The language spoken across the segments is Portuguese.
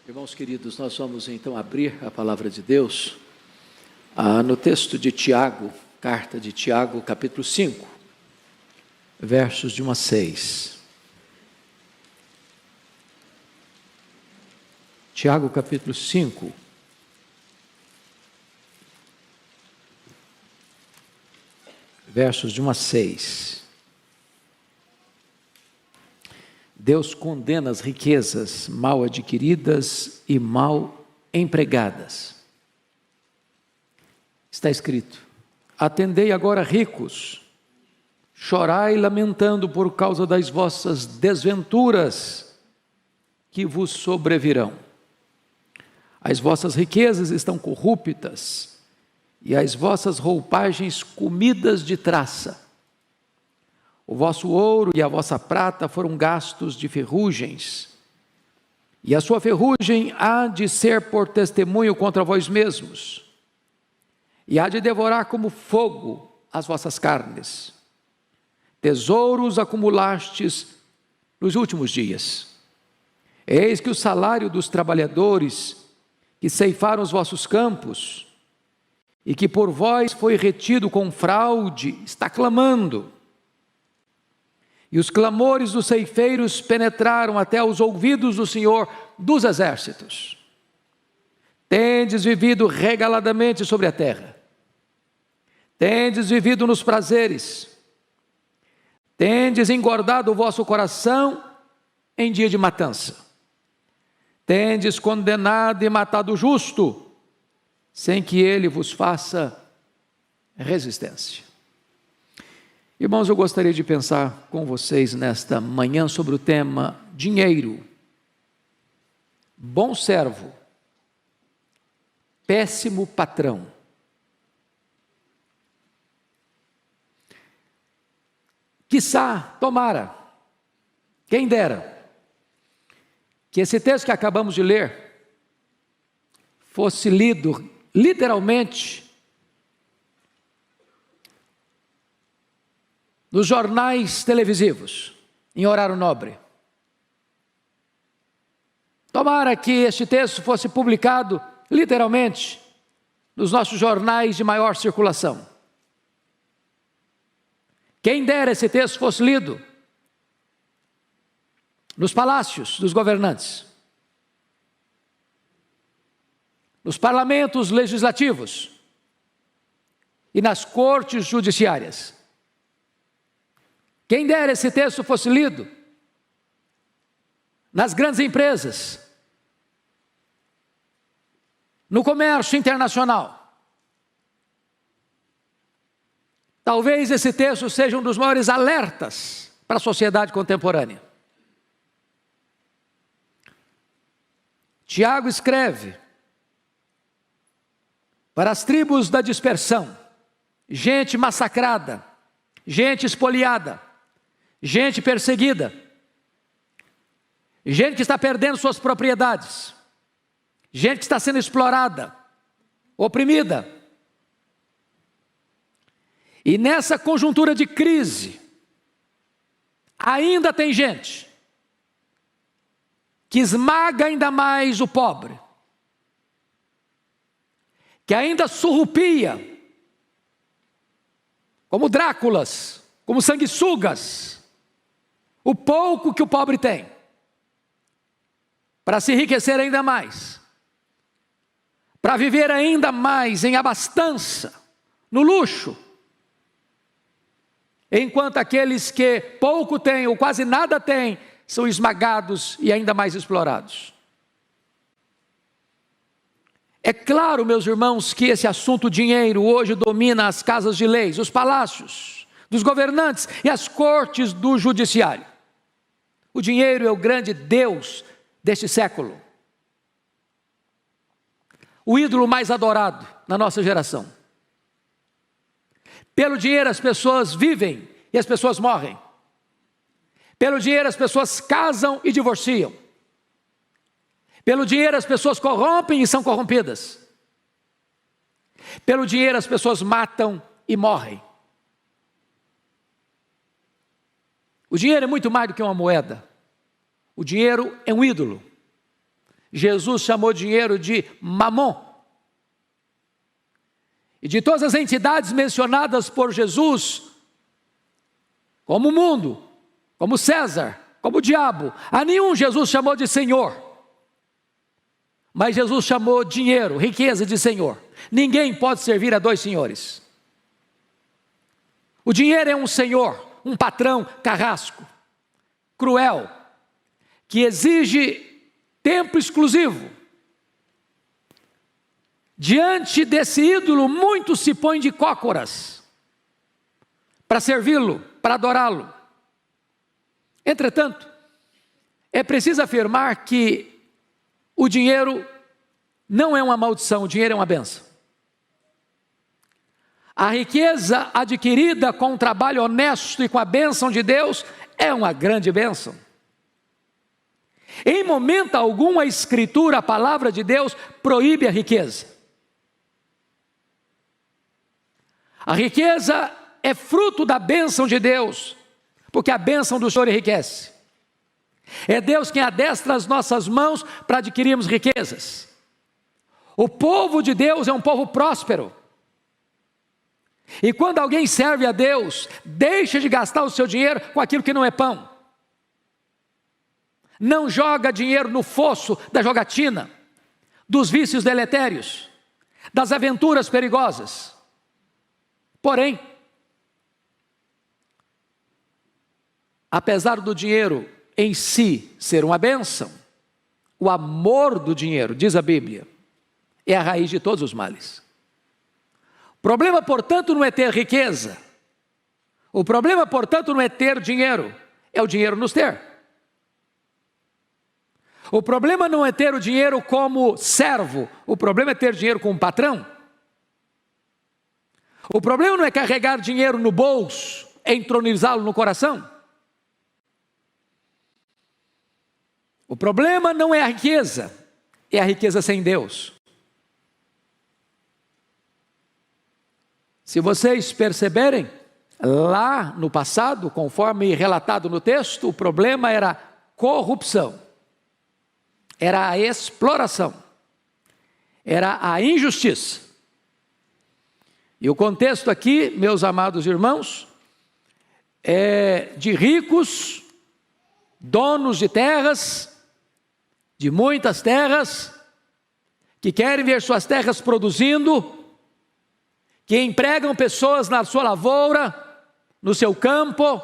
Irmãos queridos, nós vamos então abrir a palavra de Deus no texto de Tiago, carta de Tiago, capítulo 5, versos de 1 a 6. Tiago, capítulo 5, versos de 1 a 6. Deus condena as riquezas mal adquiridas e mal empregadas. Está escrito: atendei agora, ricos, chorai lamentando por causa das vossas desventuras que vos sobrevirão. As vossas riquezas estão corruptas e as vossas roupagens comidas de traça. O vosso ouro e a vossa prata foram gastos de ferrugens, e a sua ferrugem há de ser por testemunho contra vós mesmos, e há de devorar como fogo as vossas carnes. Tesouros acumulastes nos últimos dias. Eis que o salário dos trabalhadores que ceifaram os vossos campos, e que por vós foi retido com fraude, está clamando. E os clamores dos ceifeiros penetraram até os ouvidos do Senhor dos exércitos. Tendes vivido regaladamente sobre a terra. Tendes vivido nos prazeres. Tendes engordado o vosso coração em dia de matança. Tendes condenado e matado o justo, sem que ele vos faça resistência. Irmãos, eu gostaria de pensar com vocês nesta manhã sobre o tema dinheiro, bom servo, péssimo patrão. Quiçá, tomara, quem dera, que esse texto que acabamos de ler fosse lido literalmente nos jornais televisivos, em horário nobre. Tomara que este texto fosse publicado, literalmente, nos nossos jornais de maior circulação. Quem dera esse texto fosse lido nos palácios dos governantes, nos parlamentos legislativos e nas cortes judiciárias. Quem dera esse texto fosse lido nas grandes empresas, no comércio internacional. Talvez esse texto seja um dos maiores alertas para a sociedade contemporânea. Tiago escreve para as tribos da dispersão, gente massacrada, gente espoliada, gente perseguida, gente que está perdendo suas propriedades, gente que está sendo explorada, oprimida. E nessa conjuntura de crise, ainda tem gente que esmaga ainda mais o pobre, que ainda surrupia, como Dráculas, como sanguessugas, o pouco que o pobre tem, para se enriquecer ainda mais, para viver ainda mais em abastança, no luxo, enquanto aqueles que pouco têm ou quase nada têm, são esmagados e ainda mais explorados. É claro, meus irmãos, que esse assunto dinheiro hoje domina as casas de leis, os palácios dos governantes e as cortes do judiciário. O dinheiro é o grande Deus deste século, o ídolo mais adorado na nossa geração. Pelo dinheiro as pessoas vivem e as pessoas morrem. Pelo dinheiro as pessoas casam e divorciam. Pelo dinheiro as pessoas corrompem e são corrompidas. Pelo dinheiro as pessoas matam e morrem. O dinheiro é muito mais do que uma moeda. O dinheiro é um ídolo. Jesus chamou dinheiro de mamon. E de todas as entidades mencionadas por Jesus, como o mundo, como César, como o diabo, a nenhum Jesus chamou de Senhor. Mas Jesus chamou dinheiro, riqueza de Senhor. Ninguém pode servir a dois senhores. O dinheiro é um senhor, um patrão carrasco, cruel, que exige tempo exclusivo. Diante desse ídolo, muitos se põem de cócoras para servi-lo, para adorá-lo. Entretanto, é preciso afirmar que o dinheiro não é uma maldição, o dinheiro é uma bênção. A riqueza adquirida com um trabalho honesto e com a bênção de Deus é uma grande bênção. Em momento algum a Escritura, a palavra de Deus, proíbe a riqueza. A riqueza é fruto da bênção de Deus, porque a bênção do Senhor enriquece. É Deus quem adestra as nossas mãos para adquirirmos riquezas. O povo de Deus é um povo próspero. E quando alguém serve a Deus, deixa de gastar o seu dinheiro com aquilo que não é pão. Não joga dinheiro no fosso da jogatina, dos vícios deletérios, das aventuras perigosas. Porém, apesar do dinheiro em si ser uma bênção, o amor do dinheiro, diz a Bíblia, é a raiz de todos os males. O problema, portanto, não é ter riqueza. O problema, portanto, não é ter dinheiro, é o dinheiro nos ter. O problema não é ter o dinheiro como servo, o problema é ter dinheiro como patrão. O problema não é carregar dinheiro no bolso, entronizá-lo no coração. O problema não é a riqueza, é a riqueza sem Deus. Se vocês perceberem, lá no passado, conforme relatado no texto, o problema era corrupção, era a exploração, era a injustiça. E o contexto aqui, meus amados irmãos, é de ricos, donos de terras, de muitas terras, que querem ver suas terras produzindo, que empregam pessoas na sua lavoura, no seu campo,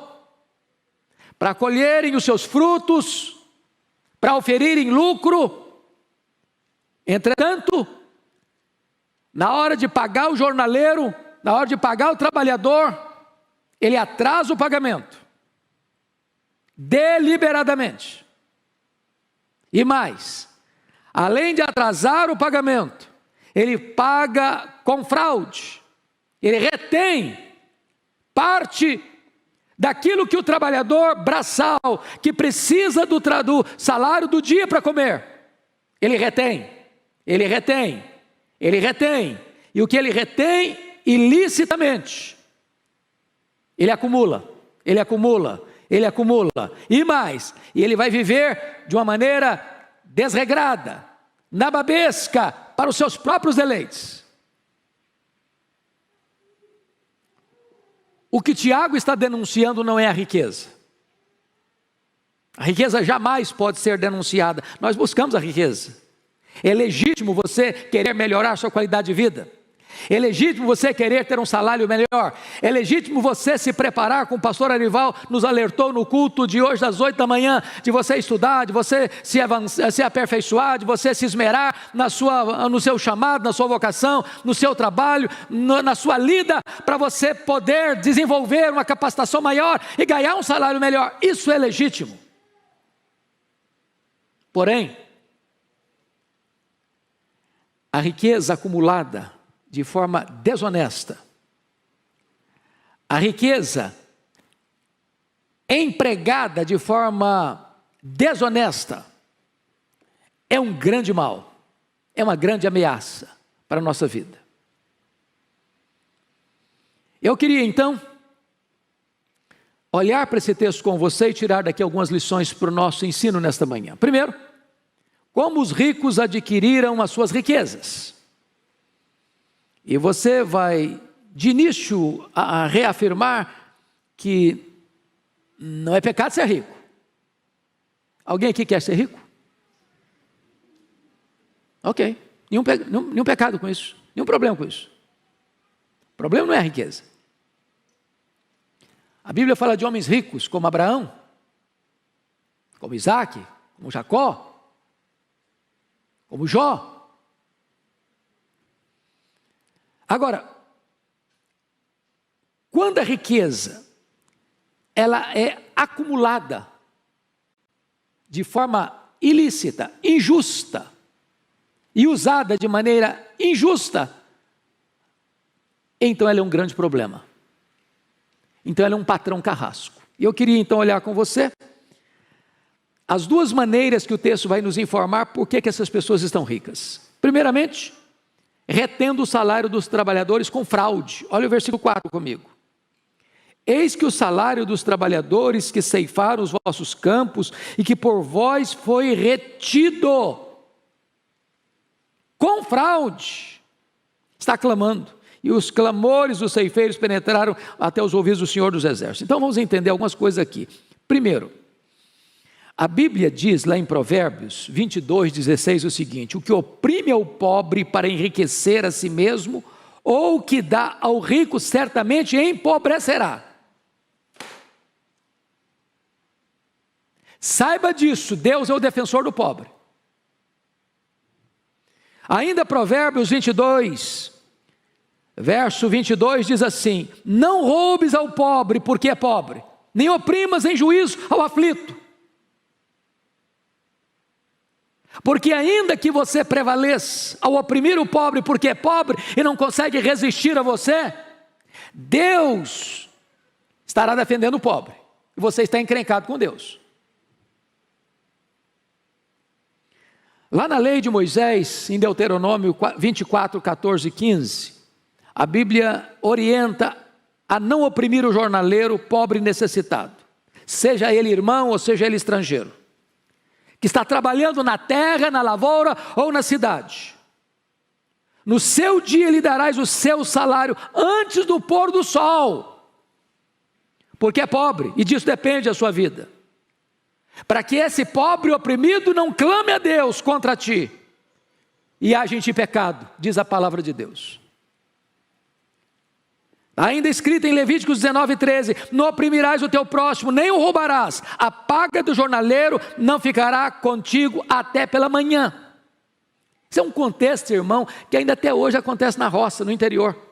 para colherem os seus frutos, para oferirem lucro. Entretanto, na hora de pagar o jornaleiro, na hora de pagar o trabalhador, ele atrasa o pagamento, deliberadamente. E mais, além de atrasar o pagamento, ele paga com fraude, ele retém parte daquilo que o trabalhador braçal, que precisa do salário do dia para comer, ele retém, e o que ele retém ilicitamente, ele acumula, e mais, e ele vai viver de uma maneira desregrada, nababesca, para os seus próprios deleites. O que Tiago está denunciando não é a riqueza. A riqueza jamais pode ser denunciada, nós buscamos a riqueza. É legítimo você querer melhorar a sua qualidade de vida. É legítimo você querer ter um salário melhor. É legítimo você se preparar, como o pastor Arival nos alertou no culto de hoje às 8 da manhã, de você estudar, de você se aperfeiçoar, de você se esmerar no seu chamado, na sua vocação, no seu trabalho, na sua lida, para você poder desenvolver uma capacitação maior e ganhar um salário melhor. Isso é legítimo. Porém, a riqueza acumulada de forma desonesta, a riqueza empregada de forma desonesta, é um grande mal, é uma grande ameaça para a nossa vida. Eu queria então olhar para esse texto com você e tirar daqui algumas lições para o nosso ensino nesta manhã. Primeiro, como os ricos adquiriram as suas riquezas. E você vai, de início, a reafirmar que não é pecado ser rico. Alguém aqui quer ser rico? Ok, nenhum pecado com isso, nenhum problema com isso. O problema não é a riqueza. A Bíblia fala de homens ricos como Abraão, como Isaac, como Jacó, como Jó. Agora, quando a riqueza ela é acumulada de forma ilícita, injusta, e usada de maneira injusta, então ela é um grande problema. Então ela é um patrão carrasco. E eu queria então olhar com você as duas maneiras que o texto vai nos informar por que essas pessoas estão ricas. Primeiramente, retendo o salário dos trabalhadores com fraude. Olha o versículo 4 comigo. Eis que o salário dos trabalhadores que ceifaram os vossos campos e que por vós foi retido com fraude, está clamando, e os clamores dos ceifeiros penetraram até os ouvidos do Senhor dos Exércitos. Então vamos entender algumas coisas aqui. Primeiro, a Bíblia diz lá em Provérbios 22:16 o seguinte: o que oprime ao pobre para enriquecer a si mesmo, ou o que dá ao rico certamente empobrecerá. Saiba disso, Deus é o defensor do pobre. Ainda Provérbios 22, verso 22 diz assim: não roubes ao pobre porque é pobre, nem oprimas em juízo ao aflito. Porque ainda que você prevaleça ao oprimir o pobre porque é pobre e não consegue resistir a você, Deus estará defendendo o pobre, e você está encrencado com Deus. Lá na lei de Moisés, em Deuteronômio 24, 14 e 15, a Bíblia orienta a não oprimir o jornaleiro pobre e necessitado, seja ele irmão ou seja ele estrangeiro, que está trabalhando na terra, na lavoura ou na cidade. No seu dia lhe darás o seu salário antes do pôr do sol, porque é pobre e disso depende a sua vida. Para que esse pobre oprimido não clame a Deus contra ti e haja em ti pecado, diz a palavra de Deus. Ainda escrito em Levíticos 19:13: não oprimirás o teu próximo, nem o roubarás, a paga do jornaleiro não ficará contigo até pela manhã. Isso é um contexto, irmão, que ainda até hoje acontece na roça, no interior.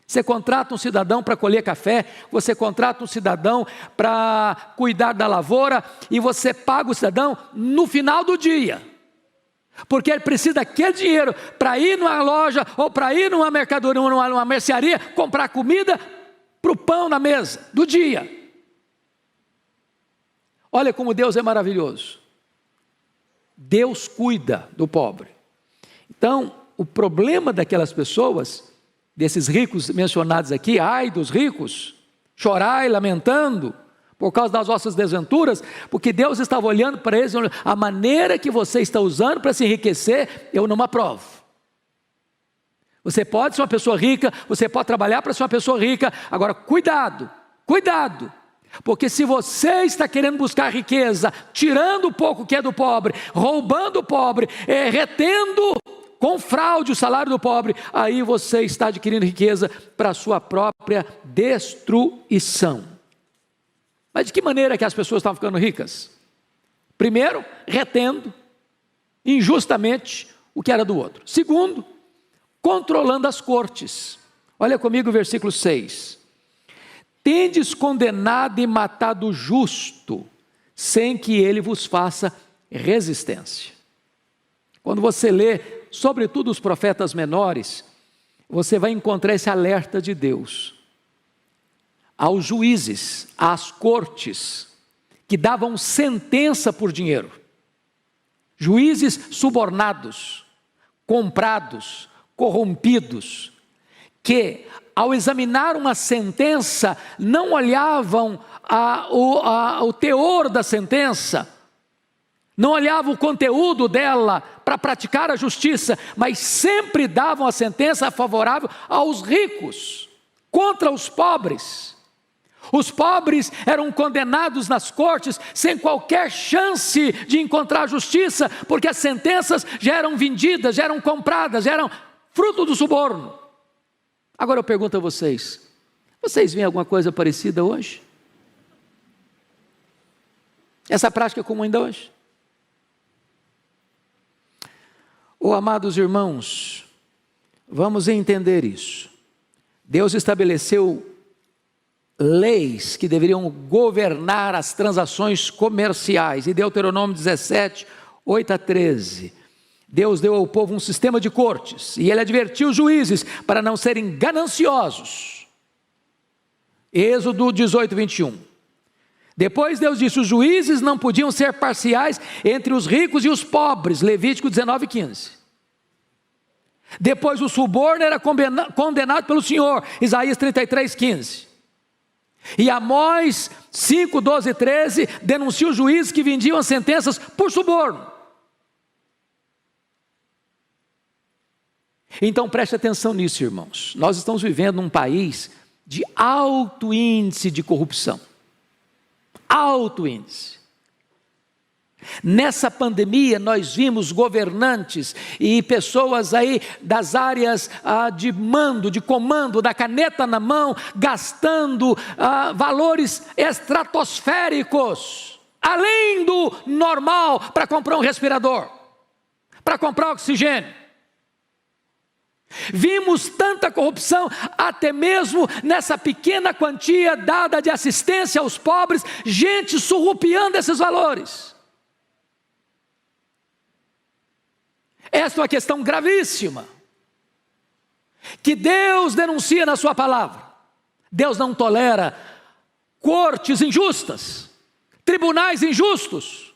Você contrata um cidadão para colher café, você contrata um cidadão para cuidar da lavoura, e você paga o cidadão no final do dia, porque ele precisa daquele dinheiro para ir numa loja, ou para ir numa mercadoria, numa mercearia, comprar comida para o pão na mesa do dia. Olha como Deus é maravilhoso. Deus cuida do pobre. Então, o problema daquelas pessoas, desses ricos mencionados aqui, ai dos ricos, chorai lamentando por causa das vossas desventuras, porque Deus estava olhando para eles, a maneira que você está usando para se enriquecer, eu não aprovo. Você pode ser uma pessoa rica, você pode trabalhar para ser uma pessoa rica, agora cuidado, cuidado, porque se você está querendo buscar riqueza, tirando o pouco que é do pobre, roubando o pobre, retendo com fraude o salário do pobre, aí você está adquirindo riqueza para a sua própria destruição. Mas de que maneira que as pessoas estão ficando ricas? Primeiro, retendo injustamente o que era do outro. Segundo, controlando as cortes. Olha comigo o versículo 6. Tendes condenado e matado o justo, sem que ele vos faça resistência. Quando você lê, sobretudo os profetas menores, você vai encontrar esse alerta de Deus aos juízes, às cortes, que davam sentença por dinheiro. Juízes subornados, comprados, corrompidos, que ao examinar uma sentença, não olhavam o teor da sentença, não olhavam o conteúdo dela para praticar a justiça, mas sempre davam a sentença favorável aos ricos, contra os pobres. Os pobres eram condenados nas cortes sem qualquer chance de encontrar justiça, porque as sentenças já eram vendidas, já eram compradas, já eram fruto do suborno. Agora eu pergunto a vocês, vocês veem alguma coisa parecida hoje? Essa prática é comum ainda hoje? Oh, amados irmãos, vamos entender isso. Deus estabeleceu leis que deveriam governar as transações comerciais. Em Deuteronômio 17, 8 a 13, Deus deu ao povo um sistema de cortes, e Ele advertiu os juízes para não serem gananciosos. Êxodo 18, 21. Depois Deus disse, os juízes não podiam ser parciais entre os ricos e os pobres, Levítico 19, 15. Depois o suborno era condenado pelo Senhor, Isaías 33, 15. E Amós 5, 12 e 13 denuncia os juízes que vendiam as sentenças por suborno. Então preste atenção nisso, irmãos. Nós estamos vivendo num país de alto índice de corrupção. Alto índice. Nessa pandemia nós vimos governantes e pessoas aí das áreas de mando, de comando, da caneta na mão, gastando valores estratosféricos, além do normal, para comprar um respirador, para comprar oxigênio. Vimos tanta corrupção, até mesmo nessa pequena quantia dada de assistência aos pobres, gente surrupiando esses valores. Esta é uma questão gravíssima, que Deus denuncia na sua palavra. Deus não tolera cortes injustas, tribunais injustos,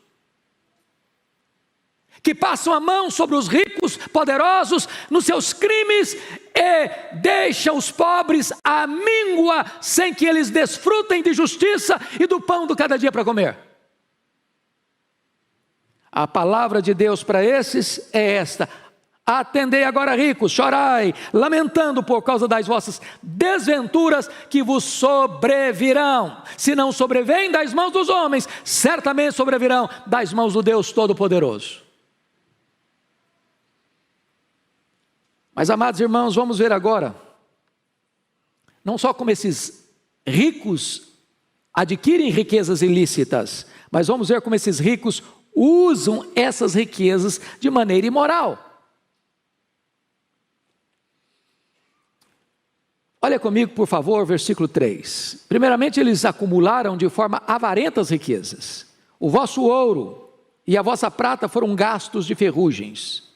que passam a mão sobre os ricos, poderosos, nos seus crimes, e deixa os pobres à míngua, sem que eles desfrutem de justiça e do pão do cada dia para comer. A palavra de Deus para esses é esta: atendei agora, ricos, chorai, lamentando por causa das vossas desventuras que vos sobrevirão. Se não sobrevêm das mãos dos homens, certamente sobrevirão das mãos do Deus Todo-Poderoso. Mas, amados irmãos, vamos ver agora, não só como esses ricos adquirem riquezas ilícitas, mas vamos ver como esses ricos usam essas riquezas de maneira imoral. Olha comigo, por favor, versículo 3. Primeiramente, eles acumularam de forma avarenta as riquezas. O vosso ouro e a vossa prata foram gastos de ferrugens.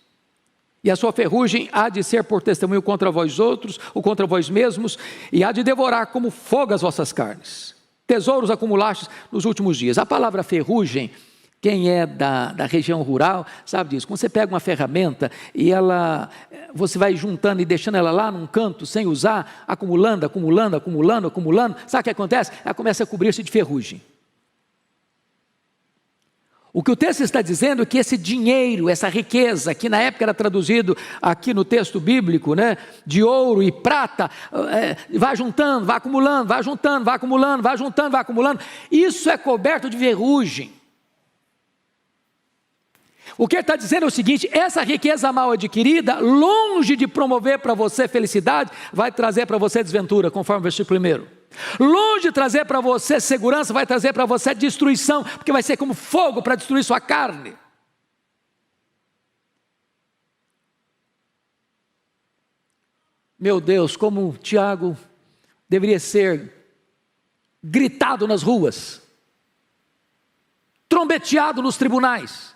E a sua ferrugem há de ser por testemunho contra vós outros, ou contra vós mesmos, e há de devorar como fogo as vossas carnes. Tesouros acumulastes nos últimos dias. A palavra ferrugem, quem é da região rural sabe disso. Quando você pega uma ferramenta e você vai juntando e deixando ela lá num canto sem usar, acumulando, sabe o que acontece? Ela começa a cobrir-se de ferrugem. O que o texto está dizendo é que esse dinheiro, essa riqueza, que na época era traduzido aqui no texto bíblico, né, de ouro e prata, vai juntando, vai acumulando, vai juntando, vai acumulando, vai juntando, vai acumulando, isso é coberto de ferrugem. O que ele está dizendo é o seguinte: essa riqueza mal adquirida, longe de promover para você felicidade, vai trazer para você desventura, conforme o versículo 1. Longe de trazer para você segurança, vai trazer para você destruição, porque vai ser como fogo para destruir sua carne. Meu Deus, como Tiago deveria ser gritado nas ruas, trombeteado nos tribunais,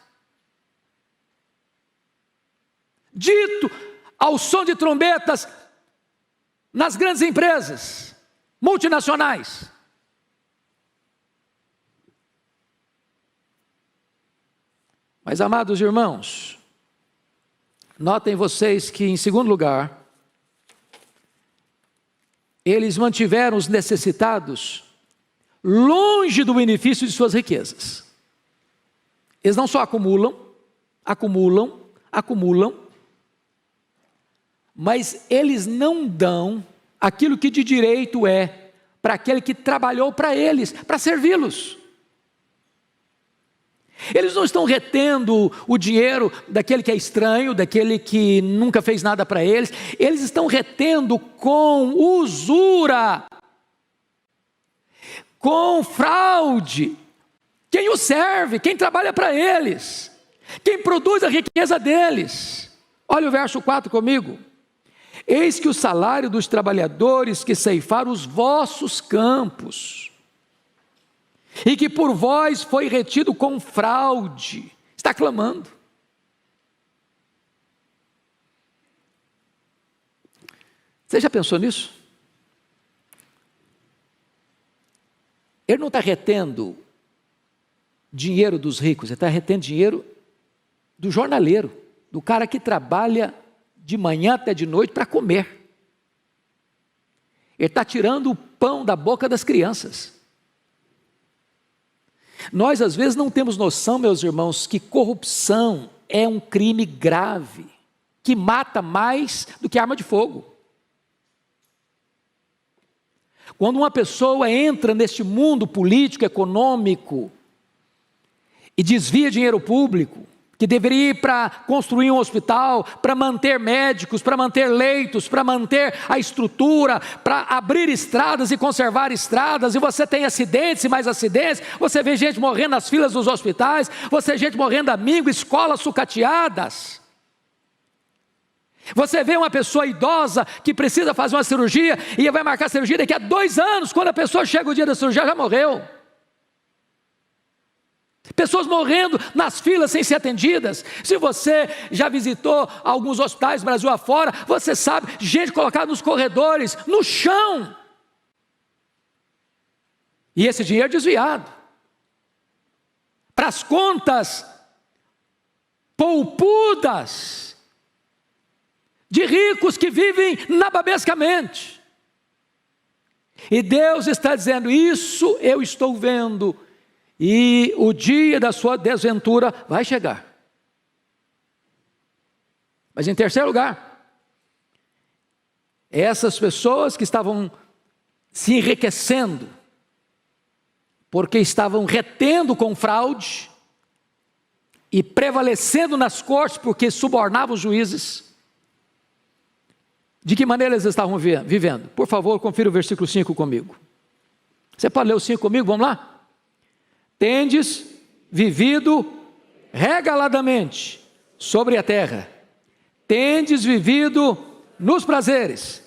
dito ao som de trombetas nas grandes empresas multinacionais. Mas, amados irmãos, notem vocês que, em segundo lugar, eles mantiveram os necessitados longe do benefício de suas riquezas. Eles não só acumulam, mas eles não dão aquilo que de direito é para aquele que trabalhou para eles, para servi-los. Eles não estão retendo o dinheiro daquele que é estranho, daquele que nunca fez nada para eles. Eles estão retendo com usura, com fraude, quem os serve, quem trabalha para eles, quem produz a riqueza deles. Olha o verso 4 comigo. Eis que o salário dos trabalhadores que ceifaram os vossos campos, e que por vós foi retido com fraude, está clamando. Você já pensou nisso? Ele não está retendo dinheiro dos ricos, ele está retendo dinheiro do jornaleiro, do cara que trabalha de manhã até de noite para comer. Ele está tirando o pão da boca das crianças. Nós às vezes não temos noção, meus irmãos, que corrupção é um crime grave, que mata mais do que arma de fogo. Quando uma pessoa entra neste mundo político, econômico, e desvia dinheiro público, que deveria ir para construir um hospital, para manter médicos, para manter leitos, para manter a estrutura, para abrir estradas e conservar estradas, e você tem acidentes e mais acidentes, você vê gente morrendo nas filas dos hospitais, você vê gente morrendo amigo, escolas sucateadas. Você vê uma pessoa idosa que precisa fazer uma cirurgia, e vai marcar a cirurgia daqui a 2 anos, quando a pessoa chega o dia da cirurgia, já morreu. Pessoas morrendo nas filas sem ser atendidas. Se você já visitou alguns hospitais Brasil afora, você sabe, gente colocada nos corredores, no chão. E esse dinheiro desviado para as contas poupudas de ricos que vivem nababescamente. E Deus está dizendo, isso eu estou vendo, e o dia da sua desventura vai chegar. Mas em terceiro lugar, essas pessoas que estavam se enriquecendo, porque estavam retendo com fraude, e prevalecendo nas cortes, porque subornavam os juízes, de que maneira eles estavam vivendo? Por favor, confira o versículo 5 comigo. Você pode ler o 5 comigo? Vamos lá? Tendes vivido regaladamente sobre a terra, tendes vivido nos prazeres,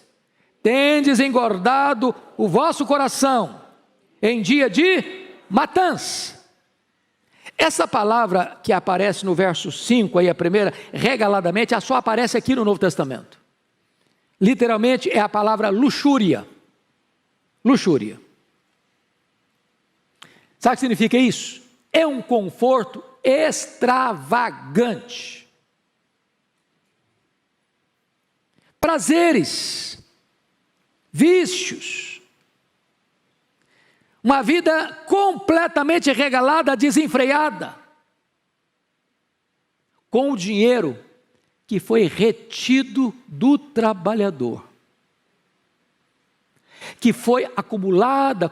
tendes engordado o vosso coração em dia de matança. Essa palavra que aparece no verso 5, aí a primeira, regaladamente, só aparece aqui no Novo Testamento. Literalmente é a palavra luxúria. Luxúria. Sabe o que significa isso? É um conforto extravagante. Prazeres, vícios, uma vida completamente regalada, desenfreada, com o dinheiro que foi retido do trabalhador, que foi acumulado.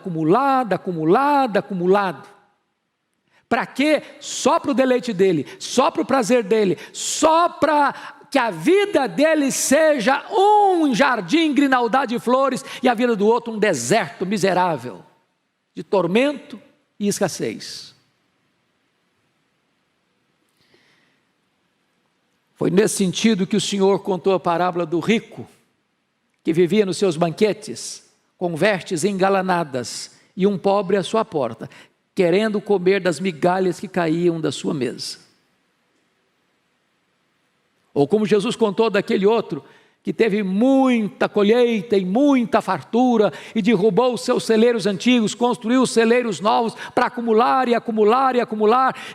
Para quê? Só para o deleite dele, só para o prazer dele, só para que a vida dele seja um jardim grinaldado de flores, e a vida do outro um deserto miserável, de tormento e escassez. Foi nesse sentido que o Senhor contou a parábola do rico, que vivia nos seus banquetes, com vestes engalanadas, e um pobre à sua porta, querendo comer das migalhas que caíam da sua mesa. Ou como Jesus contou daquele outro, que teve muita colheita e muita fartura, e derrubou os seus celeiros antigos, construiu celeiros novos, para acumular, e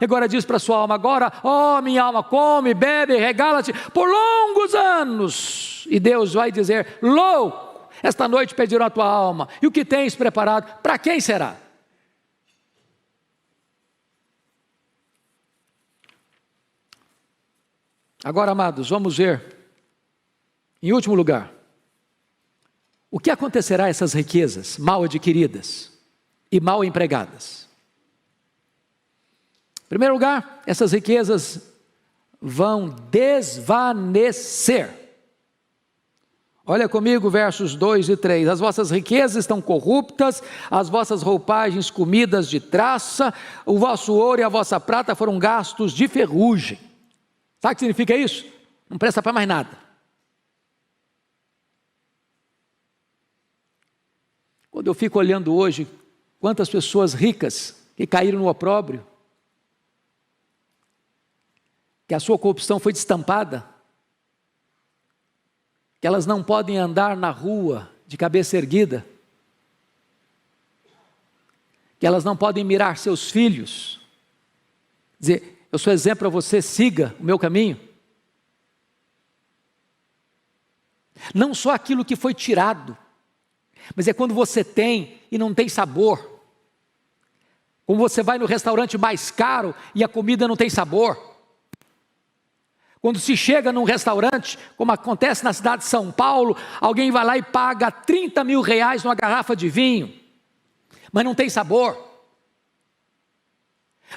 agora diz para a sua alma, agora, ó minha alma, come, bebe, regala-te, por longos anos, e Deus vai dizer, louco, esta noite pedirão a tua alma, e o que tens preparado, para quem será? Agora, amados, vamos ver, em último lugar, o que acontecerá a essas riquezas mal adquiridas e mal empregadas? Em primeiro lugar, essas riquezas vão desvanecer. Olha comigo versos 2 e 3. As vossas riquezas estão corruptas, as vossas roupagens comidas de traça, o vosso ouro e a vossa prata foram gastos de ferrugem. Sabe o que significa isso? Não presta para mais nada. Quando eu fico olhando hoje, quantas pessoas ricas que caíram no opróbrio, que a sua corrupção foi destampada, que elas não podem andar na rua de cabeça erguida, que elas não podem mirar seus filhos, dizer, eu sou exemplo para você, siga o meu caminho. Não só aquilo que foi tirado, mas é quando você tem e não tem sabor, como você vai no restaurante mais caro e a comida não tem sabor. Quando se chega num restaurante, como acontece na cidade de São Paulo, alguém vai lá e paga 30 mil reais numa garrafa de vinho, mas não tem sabor.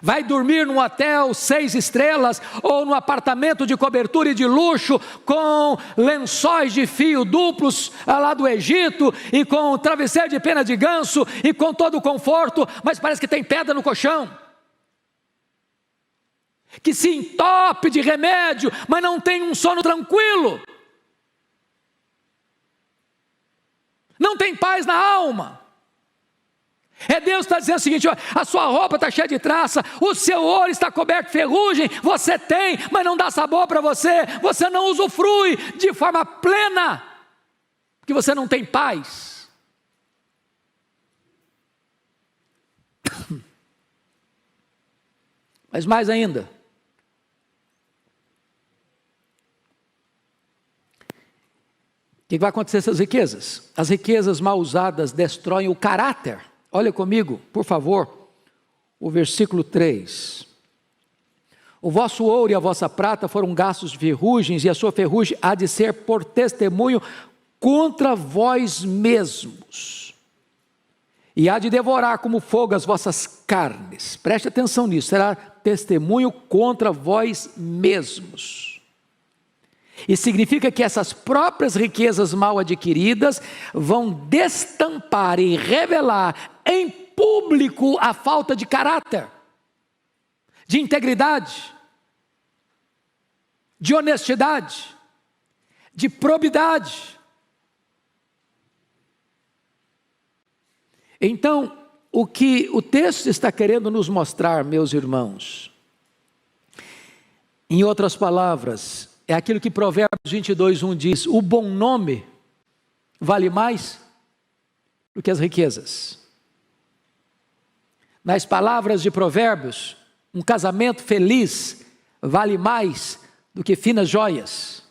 Vai dormir num hotel 6 estrelas ou num apartamento de cobertura e de luxo com lençóis de fio duplos lá do Egito e com travesseiro de pena de ganso e com todo o conforto, mas parece que tem pedra no colchão. Que se entope de remédio, mas não tem um sono tranquilo. Não tem paz na alma. É Deus que está dizendo o seguinte: ó, a sua roupa está cheia de traça, o seu ouro está coberto de ferrugem, você tem, mas não dá sabor para você, você não usufrui de forma plena, porque você não tem paz. Mas mais ainda, o que vai acontecer com essas riquezas? As riquezas mal usadas destroem o caráter. Olha comigo, por favor, o versículo 3. O vosso ouro e a vossa prata foram gastos de ferrugens, e a sua ferrugem há de ser por testemunho contra vós mesmos. E há de devorar como fogo as vossas carnes. Preste atenção nisso, será testemunho contra vós mesmos. E significa que essas próprias riquezas mal adquiridas vão destampar e revelar em público a falta de caráter, de integridade, de honestidade, de probidade. Então, o que o texto está querendo nos mostrar, meus irmãos, em outras palavras, é aquilo que Provérbios 22:1 diz: o bom nome vale mais do que as riquezas. Nas palavras de Provérbios, um casamento feliz vale mais do que finas joias.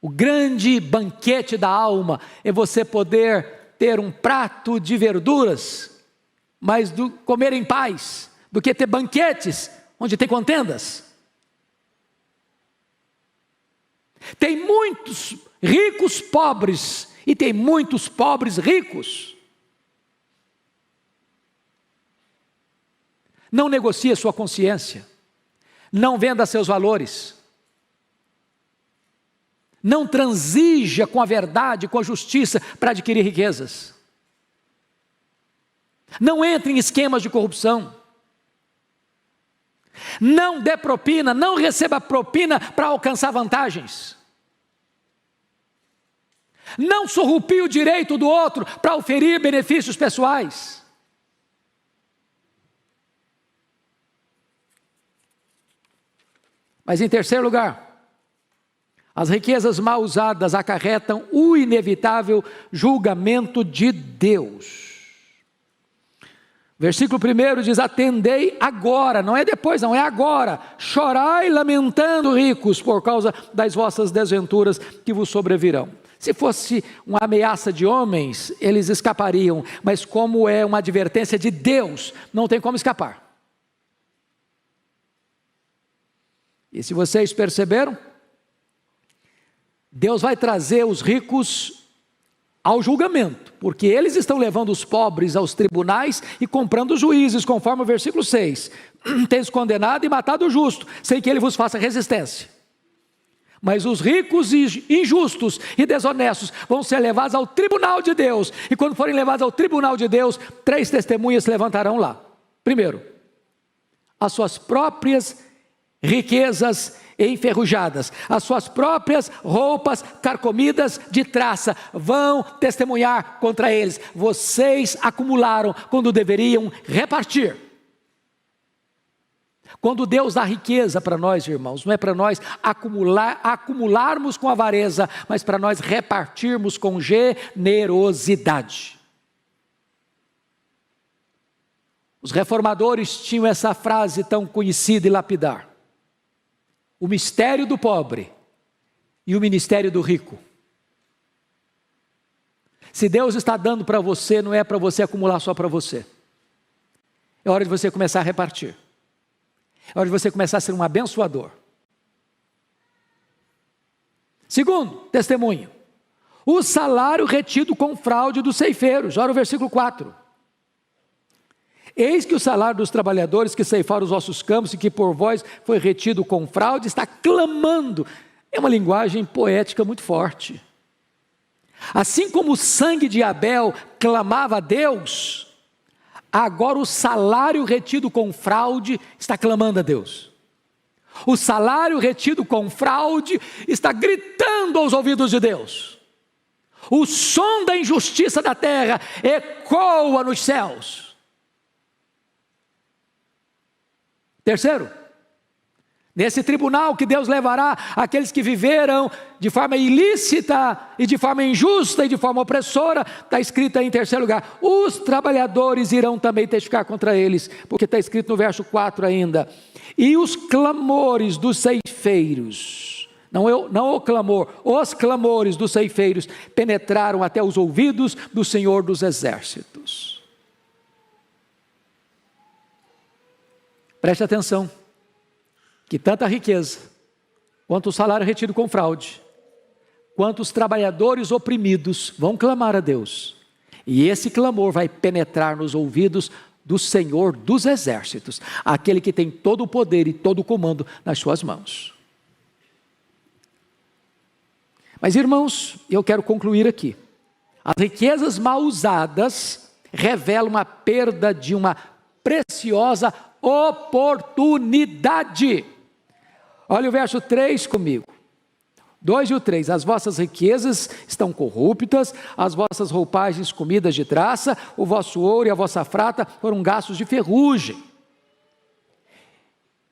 O grande banquete da alma é você poder ter um prato de verduras, mas comer em paz, do que ter banquetes onde tem contendas. Tem muitos ricos pobres e tem muitos pobres ricos. Não negocie a sua consciência, não venda seus valores, não transija com a verdade, com a justiça para adquirir riquezas. Não entre em esquemas de corrupção. Não dê propina, não receba propina para alcançar vantagens. Não surrupie o direito do outro para oferir benefícios pessoais. Mas em terceiro lugar, as riquezas mal usadas acarretam o inevitável julgamento de Deus. Versículo 1 diz: atendei agora, não é depois, não é agora, chorai lamentando ricos por causa das vossas desventuras que vos sobrevirão. Se fosse uma ameaça de homens, eles escapariam, mas como é uma advertência de Deus, não tem como escapar. E se vocês perceberam, Deus vai trazer os ricos ao julgamento, porque eles estão levando os pobres aos tribunais e comprando juízes, conforme o versículo 6. Tens condenado e matado o justo, sem que ele vos faça resistência. Mas os ricos e injustos e desonestos vão ser levados ao tribunal de Deus. E quando forem levados ao tribunal de Deus, 3 testemunhas se levantarão lá. Primeiro, as suas próprias riquezas enferrujadas, as suas próprias roupas carcomidas de traça, vão testemunhar contra eles. Vocês acumularam quando deveriam repartir. Quando Deus dá riqueza para nós, irmãos, não é para nós acumularmos com avareza, mas para nós repartirmos com generosidade. Os reformadores tinham essa frase tão conhecida e lapidar: o mistério do pobre e o ministério do rico. Se Deus está dando para você, não é para você acumular só para você. É hora de você começar a repartir. É hora de você começar a ser um abençoador. Segundo testemunho, o salário retido com fraude dos ceifeiros. Olha o versículo 4. Eis que o salário dos trabalhadores que ceifaram os vossos campos e que por vós foi retido com fraude, está clamando. É uma linguagem poética muito forte. Assim como o sangue de Abel clamava a Deus, agora o salário retido com fraude está clamando a Deus. O salário retido com fraude está gritando aos ouvidos de Deus. O som da injustiça da terra ecoa nos céus. Terceiro, nesse tribunal que Deus levará aqueles que viveram de forma ilícita e de forma injusta e de forma opressora, está escrito aí em terceiro lugar, os trabalhadores irão também testificar contra eles, porque está escrito no verso 4 ainda, e os clamores dos ceifeiros, não o clamor, os clamores dos ceifeiros penetraram até os ouvidos do Senhor dos Exércitos. Preste atenção, que tanto a riqueza, quanto o salário retido com fraude, quanto os trabalhadores oprimidos vão clamar a Deus. E esse clamor vai penetrar nos ouvidos do Senhor dos Exércitos, aquele que tem todo o poder e todo o comando nas suas mãos. Mas irmãos, eu quero concluir aqui. As riquezas mal usadas revelam a perda de uma preciosa oportunidade. Olha o verso 3 comigo. 2 e o 3. As vossas riquezas estão corruptas, as vossas roupagens comidas de traça, o vosso ouro e a vossa prata foram gastos de ferrugem.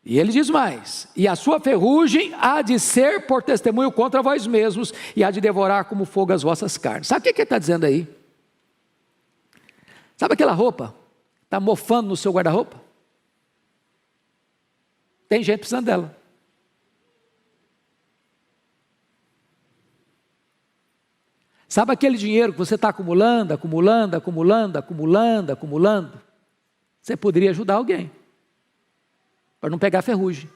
E ele diz mais: e a sua ferrugem há de ser por testemunho contra vós mesmos, e há de devorar como fogo as vossas carnes. Sabe o que ele está dizendo aí? Sabe aquela roupa? Está mofando no seu guarda-roupa? Tem gente precisando dela. Sabe aquele dinheiro que você está acumulando? Você poderia ajudar alguém, para não pegar ferrugem.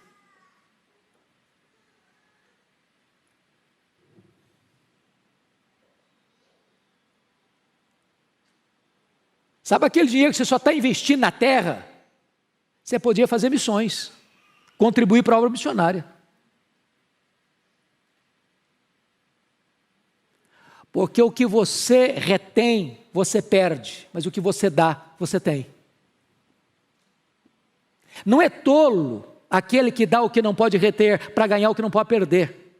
Sabe aquele dinheiro que você só está investindo na terra? Você podia fazer missões, contribuir para a obra missionária. Porque o que você retém, você perde, mas o que você dá, você tem. Não é tolo aquele que dá o que não pode reter para ganhar o que não pode perder.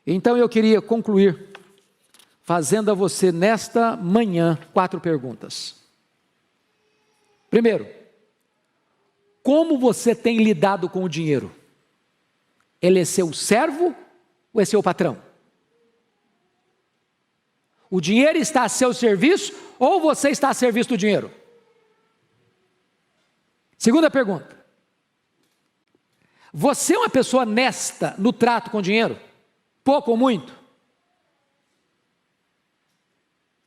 Então eu queria concluir fazendo a você nesta manhã 4 perguntas. Primeiro, como você tem lidado com o dinheiro? Ele é seu servo ou é seu patrão? O dinheiro está a seu serviço ou você está a serviço do dinheiro? Segunda pergunta. Você é uma pessoa honesta no trato com o dinheiro? Pouco ou muito?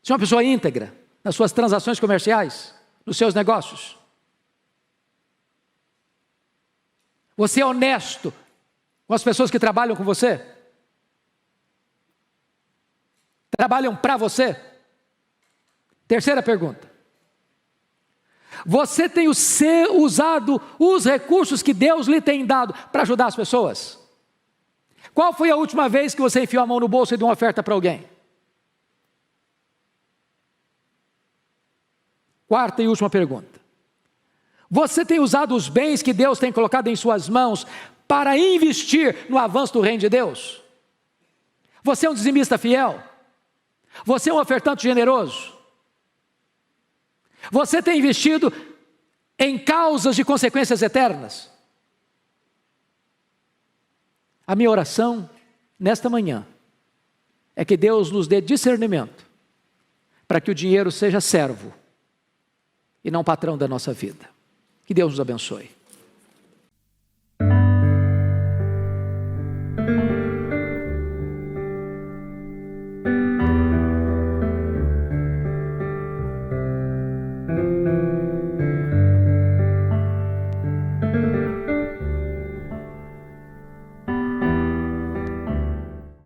Você é uma pessoa íntegra nas suas transações comerciais, nos seus negócios? Você é honesto com as pessoas que trabalham com você? Trabalham para você? Terceira pergunta. Você tem usado os recursos que Deus lhe tem dado para ajudar as pessoas? Qual foi a última vez que você enfiou a mão no bolso e deu uma oferta para alguém? Quarta e última pergunta. Você tem usado os bens que Deus tem colocado em suas mãos para investir no avanço do reino de Deus? Você é um dizimista fiel? Você é um ofertante generoso? Você tem investido em causas de consequências eternas? A minha oração nesta manhã é que Deus nos dê discernimento para que o dinheiro seja servo e não patrão da nossa vida. Que Deus nos abençoe.